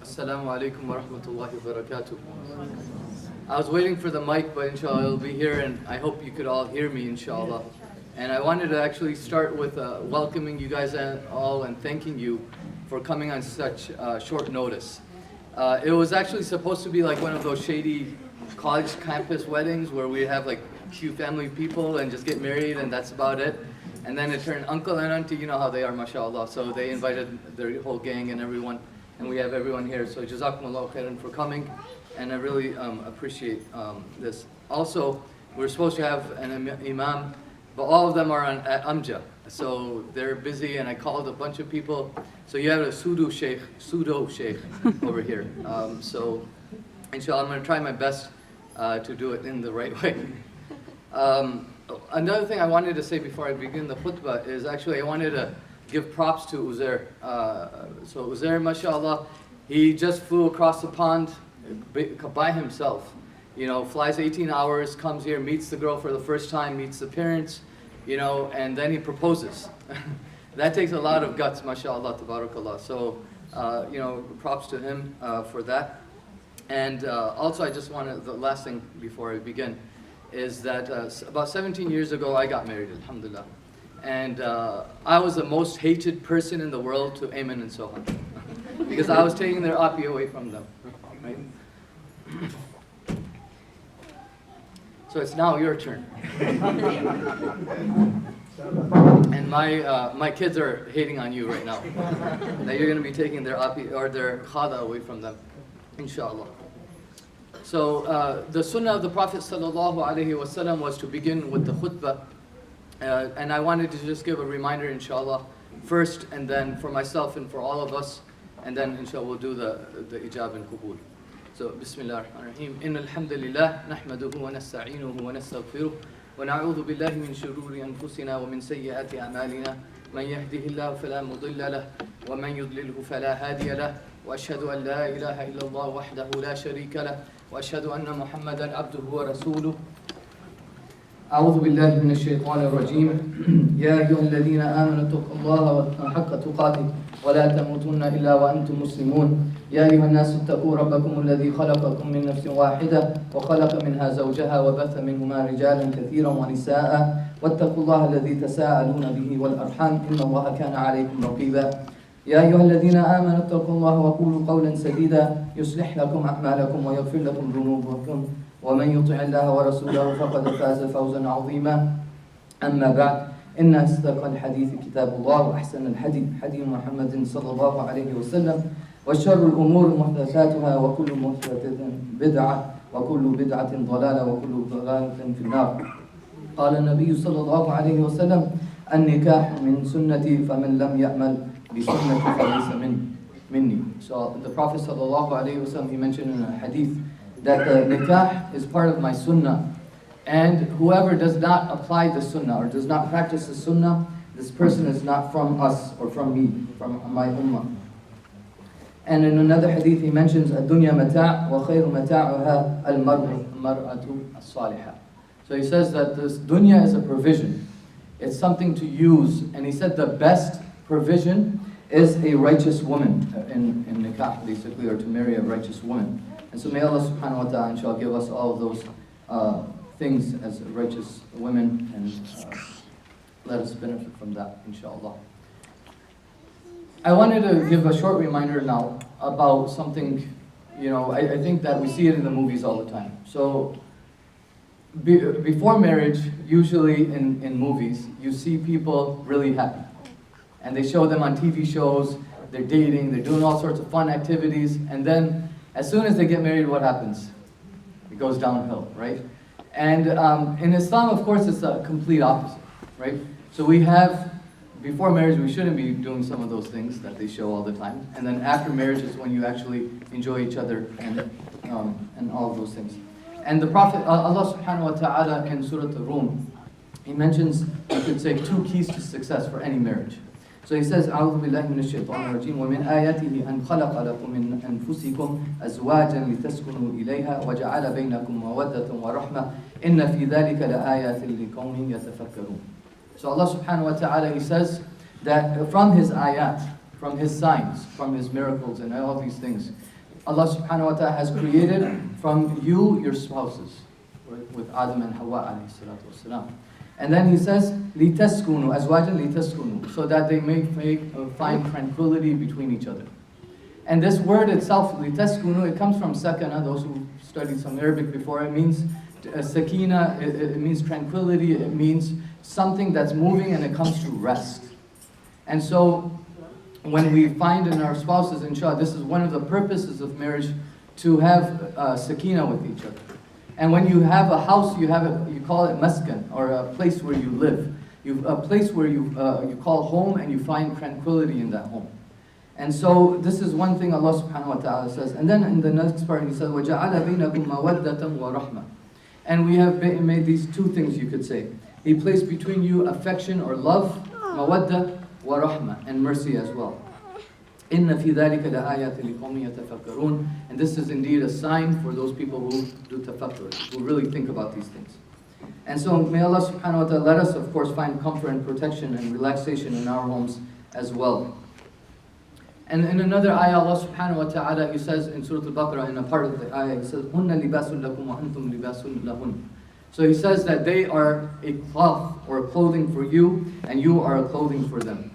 Assalamu alaikum wa rahmatullahi wa barakatuh. I was waiting for the mic, but inshallah it'll be here, and I hope you could all hear me, inshallah. And I wanted to actually start with welcoming you guys all and thanking you for coming on such short notice. It was actually supposed to be like one of those shady college campus weddings where we have like few family people and just get married and that's about it. And then it turned uncle and auntie, you know how they are, mashallah. So they invited their whole gang and everyone, and we have everyone here. So jazakumullahu khairan for coming, and I really appreciate this. Also, we're supposed to have an imam, but all of them are at Amja. So they're busy, and I called a bunch of people. So you have a pseudo sheikh over here. So inshallah, I'm going to try my best to do it in the right way. Another thing I wanted to say before I begin the khutbah is actually I wanted to give props to Uzair. So Uzair, mashallah, he just flew across the pond by himself. You know, flies 18 hours, comes here, meets the girl for the first time, meets the parents, you know, and then he proposes. That takes a lot of guts, mashallah, tabarakallah. So, you know, props to him for that. And also I just wanted, the last thing before I begin, is that about 17 years ago I got married, alhamdulillah. And I was the most hated person in the world to Ayman and Sohan. Because I was taking their api away from them, right? So it's now your turn. And my kids are hating on you right now. That you're going to be taking their api or their khada away from them, inshallah. So the sunnah of the Prophet ﷺ was to begin with the khutbah. And I wanted to just give a reminder, inshallah, first, and then for myself and for all of us, and then inshallah we'll do the ijab and qubul. So, Bismillah ar-Rahman ar-Rahim. Inna alhamdulillah, nahmaduhu wa nasta'inuhu wa nastaghfiruh, wa na'udhu billahi min shururi anfusina wa min sayyiati a'malina. Man yahdihillahu fala mudilla lah, wa man yudlilhu fala hadiya lah. وأشهد أن لا إله إلا الله وحده لا شريك له وأشهد أن محمدا عبده ورسوله أعوذ بالله من الشيطان الرجيم يا أيها الذين آمنوا اتقوا الله حق تقاته ولا تموتن إلا وأنتم مسلمون يا أيها الناس اتقوا ربكم الذي خلقكم من نفس واحدة وخلق منها زوجها وبث منهما رجالا كثيرا ونساء واتقوا الله الذي تساءلون به والأرحام إن الله كان عليكم رقيبا يا أيها الذين آمنوا اتقوا الله وقولوا قولا سديدا يصلح لكم أعمالكم ويغفر لكم ذنوبكم ومن يطع الله ورسوله فقد فاز فوزا عظيما أما بعد إن أصدق الحديث كتاب الله وأحسن الحديث حديث محمد صلى الله عليه وسلم وشر الأمور محدثاتها وكل محدثة بدعة وكل بدعة ضلالة وكل ضلالة في النار قال النبي صلى الله عليه وسلم النكاح من سنتي فمن لم يعمل بسنتي فليس مني. So the Prophet sallallahu alaihi wasallam, he mentioned in a hadith that the nikah is part of my sunnah, and whoever does not apply the sunnah or does not practice the sunnah, this person is not from us or from me, from my ummah. And in another hadith he mentions الدنيا متاع وخير متاعها المرأة الصالحة. So he says that this dunya is a provision. It's something to use, and he said the best provision is a righteous woman in nikah, basically, or to marry a righteous woman. And so may Allah subhanahu wa ta'ala inshallah give us all of those things as righteous women, and let us benefit from that, inshallah. I wanted to give a short reminder now about something, you know, I think that we see it in the movies all the time. So before marriage, usually in movies, you see people really happy. And they show them on TV shows, they're dating, they're doing all sorts of fun activities, and then as soon as they get married, what happens? It goes downhill, right? And in Islam, of course, it's a complete opposite, right? So we have, before marriage, we shouldn't be doing some of those things that they show all the time. And then after marriage is when you actually enjoy each other and all of those things. And the Prophet, Allah subhanahu wa ta'ala in Surah Al-Rum, he mentions, you could say, 2 keys to success for any marriage. So he says, أعوذ بالله من الشيطان الرجيم ومن آياته أن خلق لكم من أنفسكم أزواجا لتسكنوا إليها وجعل بينكم مودة ورحمة إن في ذلك لآيات لقوم يتفكرون. So Allah subhanahu wa ta'ala, he says that from his ayat, from His signs, from His miracles and all these things. Allah subhanahu wa ta'ala has created from you your spouses, right? With Adam and Hawa alayhi salatu wasalam. And then He says, لِتَسْكُنُوا أَزْوَاجًا لِتَسْكُنُوا, so that they may find tranquility between each other. And this word itself, لِتَسْكُنُوا, it comes from sakana. Those who studied some Arabic before, it means sakina, it means tranquility, it means something that's moving and it comes to rest. And so, when we find in our spouses, inshallah, this is one of the purposes of marriage, to have sakina with each other. And when you have a house, you call it maskan, or a place where you live. A place where you call home, and you find tranquility in that home. And so this is one thing Allah subhanahu wa ta'ala says. And then in the next part He says, وَجَعَلَ بَيْنَكُمْ مَوَدَّةً وَرَحْمَةً. And we have made these two things, you could say. He placed between you affection or love, mawadda wa rahma, and mercy as well. إِنَّ فِي ذَلِكَ لَآيَاتٍ لِقَوْمٍ يَتَفَكَّرُونَ. And this is indeed a sign for those people who do tafakkur, who really think about these things. And so may Allah subhanahu wa ta'ala let us, of course, find comfort and protection and relaxation in our homes as well. And in another ayah, Allah subhanahu wa ta'ala, He says in Surah Al-Baqarah, in a part of the ayah, He says, هُنَّ لِبَاسٌ لَكُمْ وَأَنْتُمْ لِبَاسٌ لَهُنَّ. So He says that they are a cloth or a clothing for you, and you are a clothing for them.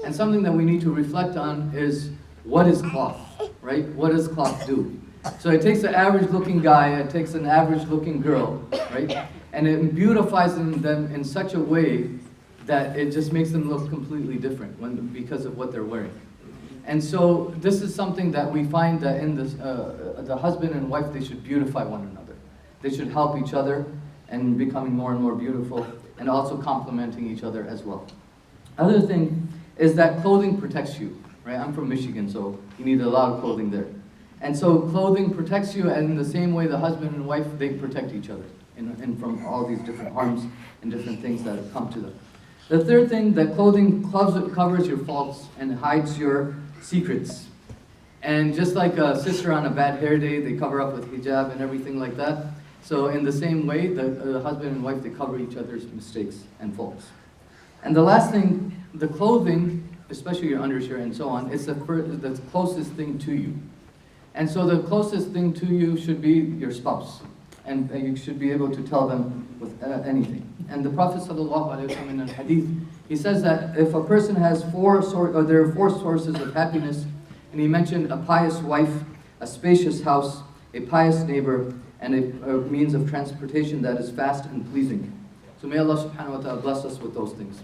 And something that we need to reflect on is, what is cloth, right? What does cloth do? So it takes an average looking guy, it takes an average looking girl, right? And it beautifies them in such a way that it just makes them look completely different because of what they're wearing. And so this is something that we find that in this, the husband and wife, they should beautify one another. They should help each other and becoming more and more beautiful, and also complementing each other as well. Other thing is that clothing protects you, right? I'm from Michigan, so you need a lot of clothing there. And so clothing protects you, and in the same way the husband and wife, they protect each other and from all these different harms and different things that have come to them. The third thing, that clothing covers your faults and hides your secrets. And just like a sister on a bad hair day, they cover up with hijab and everything like that. So in the same way, the husband and wife, they cover each other's mistakes and faults. And the last thing, the clothing, especially your undershirt and so on, it's the closest thing to you. And so the closest thing to you should be your spouse. And you should be able to tell them with anything. And the Prophet ﷺ in a hadith, he says that if a person has there are four sources of happiness, and he mentioned a pious wife, a spacious house, a pious neighbor, and a means of transportation that is fast and pleasing. So may Allah subhanahu wa ta'ala bless us with those things.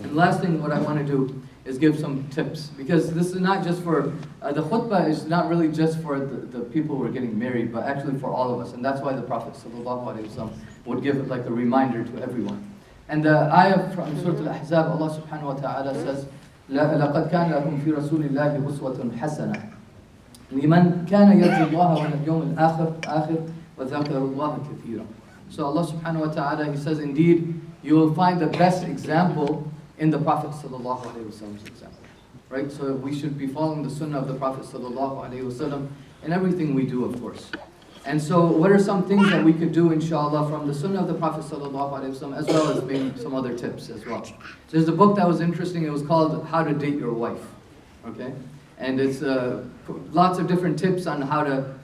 And last thing, what I want to do is give some tips, because this is not just for, the khutbah is not really just for the people who are getting married, but actually for all of us. And that's why the Prophet ﷺ would give it like a reminder to everyone. And the ayah from Surah Al-Ahzab, Allah subhanahu wa ta'ala says, لَقَدْ كَانَ لَكُمْ فِي رَسُولِ اللَّهِ أُسْوَةٌ حَسَنَةٌ لِمَنْ كَانَ يَرْجُو اللَّهَ وَالْيَوْمَ الْآخِرَ وَذَكَرَ اللَّهَ كَثِيرًا. So Allah subhanahu wa ta'ala, He says, indeed, you will find the best example in the Prophet ﷺ's example, right? So we should be following the sunnah of the Prophet ﷺ in everything we do, of course. And so what are some things that we could do, inshallah, from the sunnah of the Prophet ﷺ, as well as maybe some other tips as well. So there's a book that was interesting, it was called How to Date Your Wife, okay? And it's lots of different tips on how to,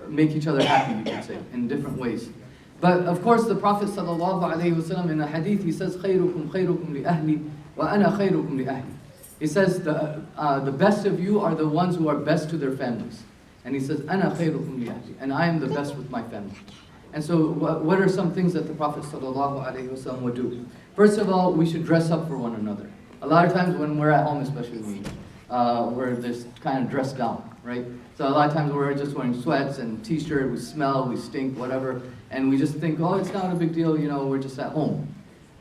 make each other happy, you could say, in different ways. But of course, the Prophet ﷺ in a hadith, he says, خَيْرُكُمْ خَيْرُكُمْ لِأَهْلِ وَأَنَا خَيْرُكُمْ لِأَهْلِ. He says, the best of you are the ones who are best to their families. And he says, أَنَا خَيْرُكُمْ لِأَهْلِ. And I am the best with my family. And so, what are some things that the Prophet ﷺ would do? First of all, we should dress up for one another. A lot of times when we're at home, especially me, we're just kind of dressed down, right? So a lot of times we're just wearing sweats and t-shirt, we smell, we stink, whatever. And we just think, oh, it's not a big deal, we're just at home.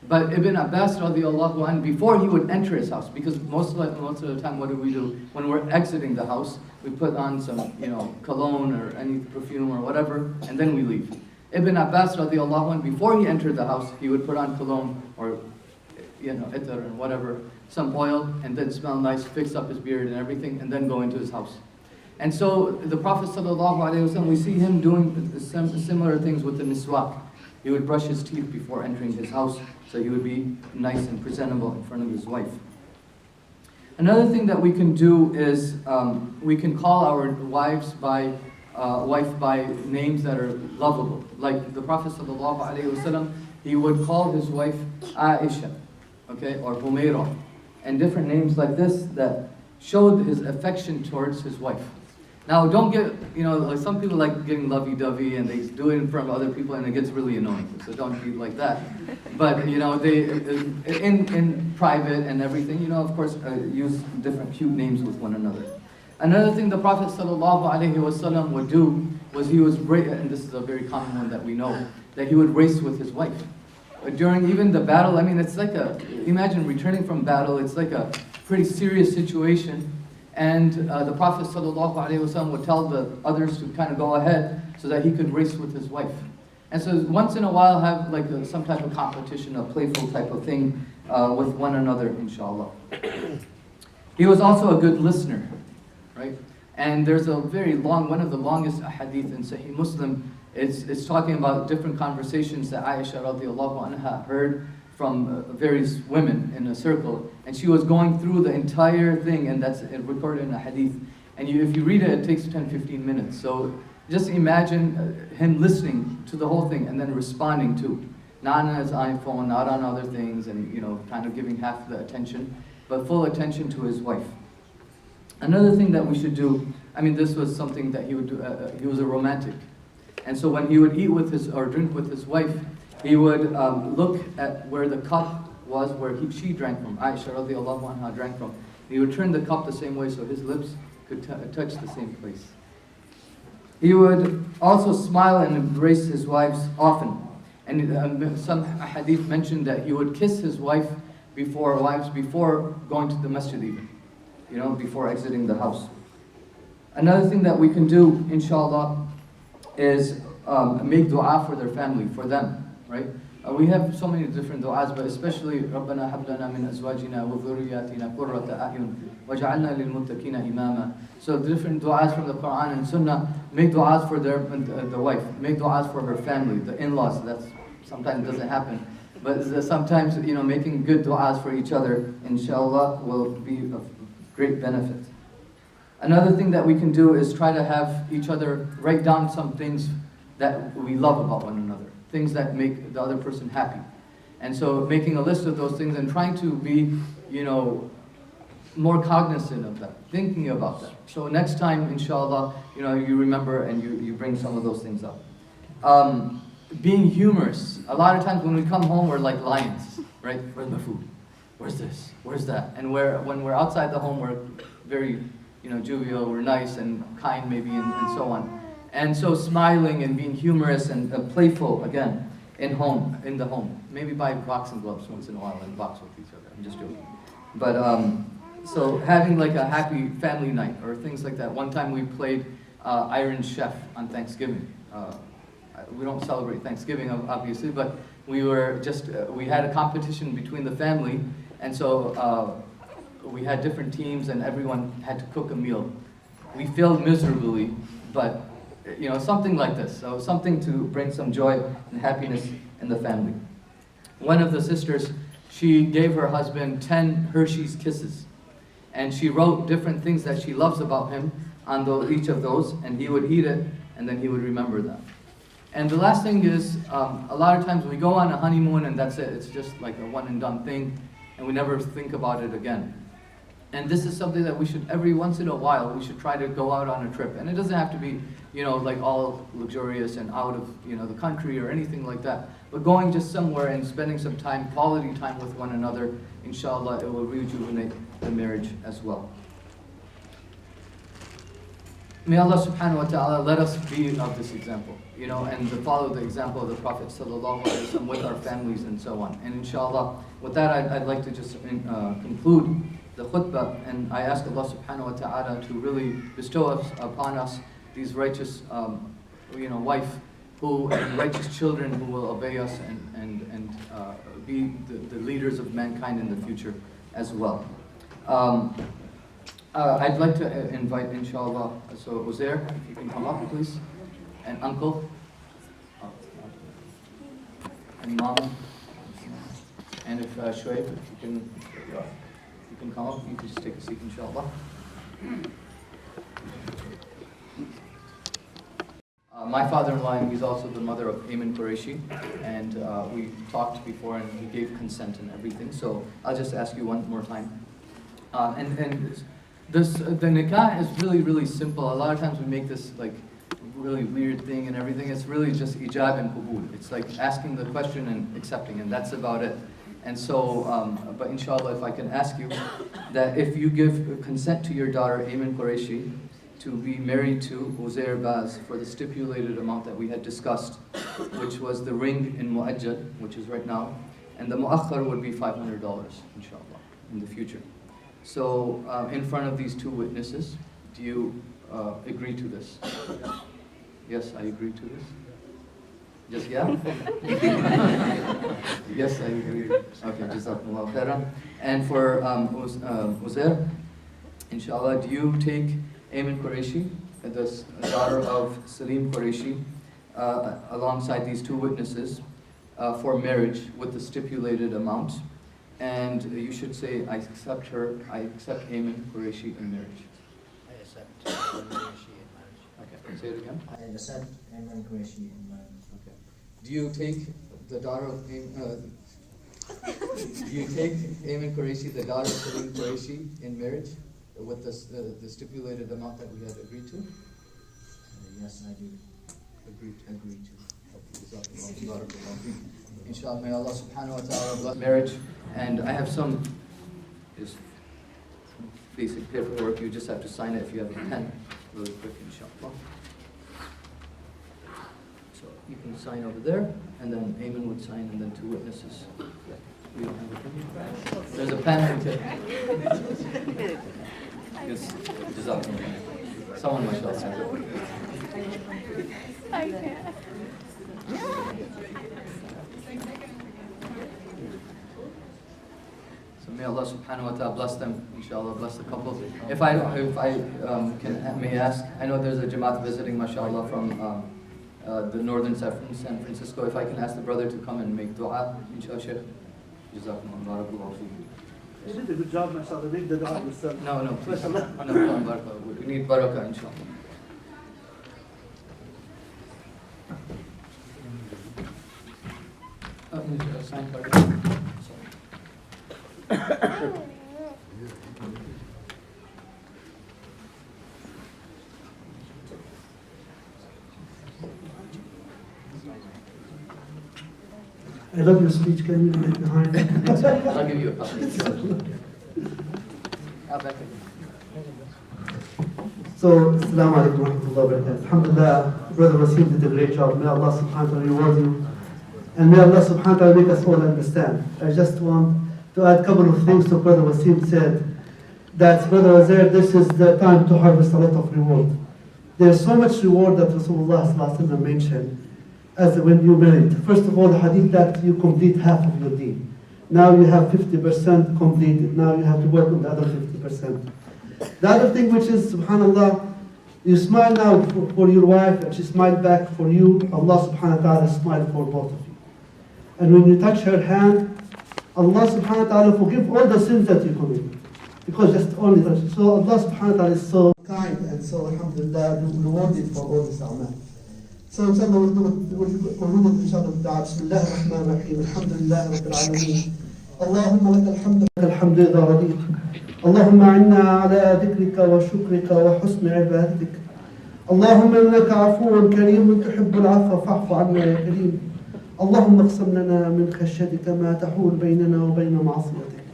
But Ibn Abbas radiallahu anhu, before he would enter his house, because most of the time, what do we do? When we're exiting the house, we put on some, cologne or any perfume or whatever, and then we leave. Ibn Abbas radiallahu anhu, before he entered the house, he would put on cologne or, itar and whatever, some oil, and then smell nice, fix up his beard and everything, and then go into his house. And so the Prophet ﷺ, we see him doing similar things with the miswak. He would brush his teeth before entering his house, so he would be nice and presentable in front of his wife. Another thing that we can do is we can call our wives by wife by names that are lovable. Like the Prophet ﷺ, he would call his wife Aisha, okay, or Humayra, and different names like this that showed his affection towards his wife. Now, don't get, like some people like getting lovey-dovey and they do it in front of other people and it gets really annoying. So don't be like that. But, they, in private and everything, of course, use different cute names with one another. Another thing the Prophet ﷺ would do was he was, and this is a very common one that we know, that he would race with his wife. During even the battle, I mean, it's like imagine returning from battle, it's like a pretty serious situation. And the Prophet ﷺ would tell the others to kind of go ahead so that he could race with his wife. And so once in a while have like some type of competition, a playful type of thing with one another, inshallah. He was also a good listener, right? And there's a very long, one of the longest hadith in Sahih Muslim, it's talking about different conversations that Aisha radiallahu anha heard from various women in a circle, and she was going through the entire thing, and that's recorded in a hadith. And if you read it, it takes 10-15 minutes. So just imagine him listening to the whole thing and then responding to, not on his iPhone, not on other things, and kind of giving half the attention, but full attention to his wife. Another thing that we should do, I mean, this was something that he would do. He was a romantic, and so when he would eat with his or drink with his wife, he would look at where the cup was, where she drank from. Aisha radiallahu anha drank from. He would turn the cup the same way so his lips could touch the same place. He would also smile and embrace his wives often. And some hadith mentioned that he would kiss his wives before going to the masjid even, before exiting the house. Another thing that we can do, inshallah, is make dua for their family, for them. Right? We have so many different du'as, but especially رَبَّنَا هَبْ لَنَا مِنْ أَزْوَاجِنَا وَذُرِّيَّاتِنَا قُرَّةَ أَعْيُنٍ وَجَعَلْنَا لِلْمُتَّقِينَ إِمَامًا. So different du'as from the Quran and Sunnah. Make du'as for the wife. Make du'as for her family, the in-laws. That's sometimes doesn't happen, but sometimes making good du'as for each other, inshallah, will be of great benefit. Another thing that we can do is try to have each other write down some things that we love about one another. Things that make the other person happy. And so making a list of those things and trying to be, more cognizant of that, thinking about that. So next time, inshallah, you remember and you bring some of those things up. Being humorous. A lot of times when we come home, we're like lions, right? Where's the food? Where's this? Where's that? And when we're outside the home, we're very, jovial, we're nice and kind maybe and so on. And so smiling and being humorous and playful, again, in the home. Maybe buy boxing gloves once in a while and box with each other. I'm just joking. But, so having like a happy family night or things like that. One time we played Iron Chef on Thanksgiving. We don't celebrate Thanksgiving, obviously, but we had a competition between the family, and so we had different teams and everyone had to cook a meal. We failed miserably, but something like this. So something to bring some joy and happiness in the family. One of the sisters, she gave her husband 10 Hershey's Kisses. And she wrote different things that she loves about him on each of those, and he would eat it, and then he would remember that. And the last thing is, a lot of times we go on a honeymoon and that's it. It's just like a one and done thing, and we never think about it again. And this is something that we should, every once in a while, we should try to go out on a trip. And it doesn't have to be, like all luxurious and out of, the country or anything like that. But going just somewhere and spending some time, quality time with one another, inshallah, it will rejuvenate the marriage as well. May Allah subhanahu wa ta'ala let us be of this example, and to follow the example of the Prophet sallallahu alaihi wasallam with our families and so on. And inshallah, with that, I'd like to just conclude the khutbah, and I ask Allah subhanahu wa ta'ala to really bestow upon us these righteous wife and righteous children who will obey us and be the leaders of mankind in the future as well. I'd like to invite, inshallah, so Uzair, if you can come up, please, and Uncle, and Mama, and if Shoaib, if you can you can come up, you can just take a seat, inshallah. My father-in-law, and he's also the mother of Ayman Qureshi, and we talked before and he gave consent and everything, so I'll just ask you one more time. The nikah is really, really simple. A lot of times we make this like really weird thing and everything. It's really just ijab and qubul. It's like asking the question and accepting, and that's about it. And so, but inshallah, if I can ask you that if you give consent to your daughter Ayman Qureshi to be married to Uzair Baz for the stipulated amount that we had discussed, which was the ring in Mu'ajjad, which is right now, and the mu'akhkhar would be $500, inshallah, in the future. So, in front of these two witnesses, do you agree to this? Yes, I agree to this. Just yeah? Yes, I agree. Okay, Jazakumullah khairan. And for Uzair, inshallah, do you take Ayman Qureshi, the daughter of Salim Qureshi, alongside these two witnesses for marriage with the stipulated amount? And you should say, I accept her, I accept Ayman Qureshi in marriage. I accept Ayman Qureshi in marriage. Okay, say it again. I accept Ayman Qureshi in marriage. Okay. Do you take the daughter of Ayman, do you take Ayman Qureshi, the daughter of Salim Qureshi, in marriage with the stipulated amount that we had agreed to? Yes, I do. Agreed to. Inshallah, may Allah subhanahu wa ta'ala bless marriage. And I have some just basic paperwork. You just have to sign it if you have a pen, really quick, inshallah. So you can sign over there, and then Ayman would sign, and then two witnesses. We don't have a pen. There's a pen. Okay. Yes, Jazakumullah. Someone mashallah has it. I can't. So may Allah subhanahu wa ta'ala bless them, inshallah, bless the couple. If I may ask, I know there's a Jamaat visiting, mashallah, from the northern San Francisco. If I can ask the brother to come and make dua, inshallah, Shaykh. Jazakumullah, barakallahu feekum. You did a good job, mashallah. Read the dua yourself. No, please. No, barakah. We need barakah, inshallah. Sign card. I love your speech. Can you leave it behind? I'll give you a copy. So, Assalamu alaikum wa rahmatullahi wa barakatuh. Alhamdulillah, Brother Waseem did a great job. May Allah subhanahu wa ta'ala reward you. And may Allah subhanahu wa ta'ala make us all understand. I just want to add a couple of things to Brother Waseem said. That Brother Uzair, this is the time to harvest a lot of reward. There's so much reward that Rasulullah sallallahu alaihi wasallam mentioned as when you married. First of all, the hadith that you complete half of your deen. Now you have 50% completed. Now you have to work on the other 50%. The other thing which is, subhanAllah, you smile now for your wife and she smiled back for you. Allah subhanahu wa ta'ala smiled for both of you. And when you touch her hand, Allah subhanahu wa ta'ala forgive all the sins that you committed. Because just only touch. So Allah subhanahu wa ta'ala is so kind and so, alhamdulillah, rewarded for all this amal. So inshallah we'll conclude it inshallah with dua. Bismillah ar-Rahman ar-Rahim. Alhamdulillah Rabbil Alameen. Allahumma laka alhamdu alhamdu idha radit. اللهم أعنا على ذكرك وشكرك وحسن عبادتك. اللهم إنك عفو كريم تحب العفو فاعف عنا يا كريم. اللهم اقسم لنا من خشيتك ما تحول بيننا وبين معصيتك،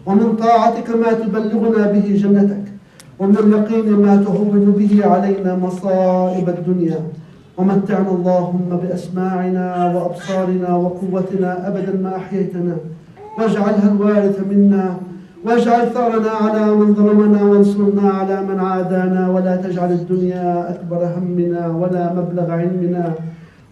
ومن طاعتك ما تبلغنا به جنتك، ومن اليقين ما تهون به علينا مصائب الدنيا، ومتعنا اللهم بأسماعنا وأبصارنا وقوتنا أبدا ما أحييتنا، واجعلها الوارث منا، واجعل ثارنا على من ظلمنا، وانصرنا على من عادانا، ولا تجعل الدنيا أكبر همنا ولا مبلغ علمنا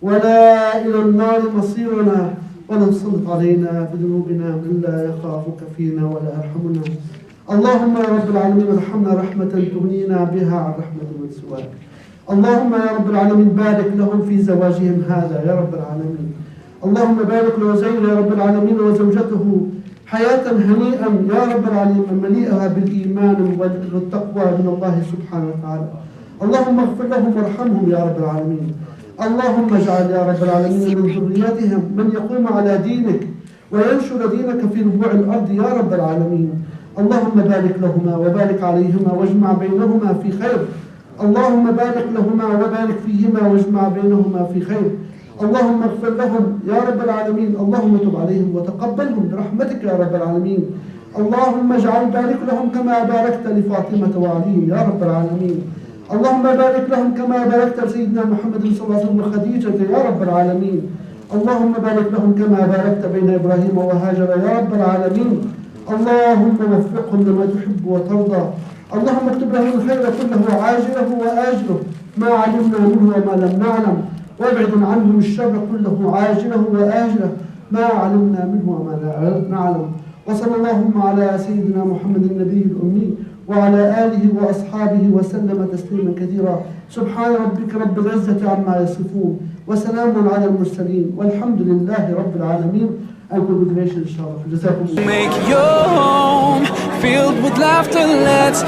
ولا إلى النار مصيرنا، ولا تسلط علينا بذنوبنا من لا يخافك فينا ولا يرحمنا. اللهم يا رب العالمين ارحمنا رحمة تغنينا بها عن رحمة من سواك. اللهم يا رب العالمين بارك لهم في زواجهم هذا يا رب العالمين. اللهم بارك لوزير يا رب العالمين وزوجته حياة هنيئا يا رب العالمين مليئها بالإيمان والتقوى من الله سبحانه وتعالى. اللهم اغفر لهم وارحمهم يا رب العالمين. اللهم اجعل يا رب العالمين من ذريتهم من يقوم على دينك وينشر دينك في ربوع الأرض يا رب العالمين. اللهم بارك لهما وبارك عليهما واجمع بينهما في خير. اللهم بارك لهما وبارك فيهما واجمع بينهما في خير. اللهم اغفر لهم يا رب العالمين. اللهم تب عليهم وتقبلهم برحمتك يا رب العالمين. اللهم اجعل بارك لهم كما باركت لفاطمة وعلي يا رب العالمين. اللهم بارك لهم كما باركت لسيدنا محمد صلى الله عليه وسلم وخديجة يا رب العالمين. اللهم بارك لهم كما باركت بين إبراهيم وهاجر يا رب العالمين. اللهم وفقهم لما تحب وترضى. اللهم اكتب لهم الخير كله عاجله وآجله ما علمنا منه وما لم نعلم، وابعد عنهم الشر كله عاجله وآجله ما علمنا منه وما لا نعلم. وصلى اللهم على سيدنا محمد النبي الأمي وعلى آله وأصحابه وسلم تسليما كثيرا. سبحان ربك رب العزة عما يصفون وسلام على المرسلين والحمد لله رب العالمين. And congratulations, inshallah. Make your home filled with laughter. Let's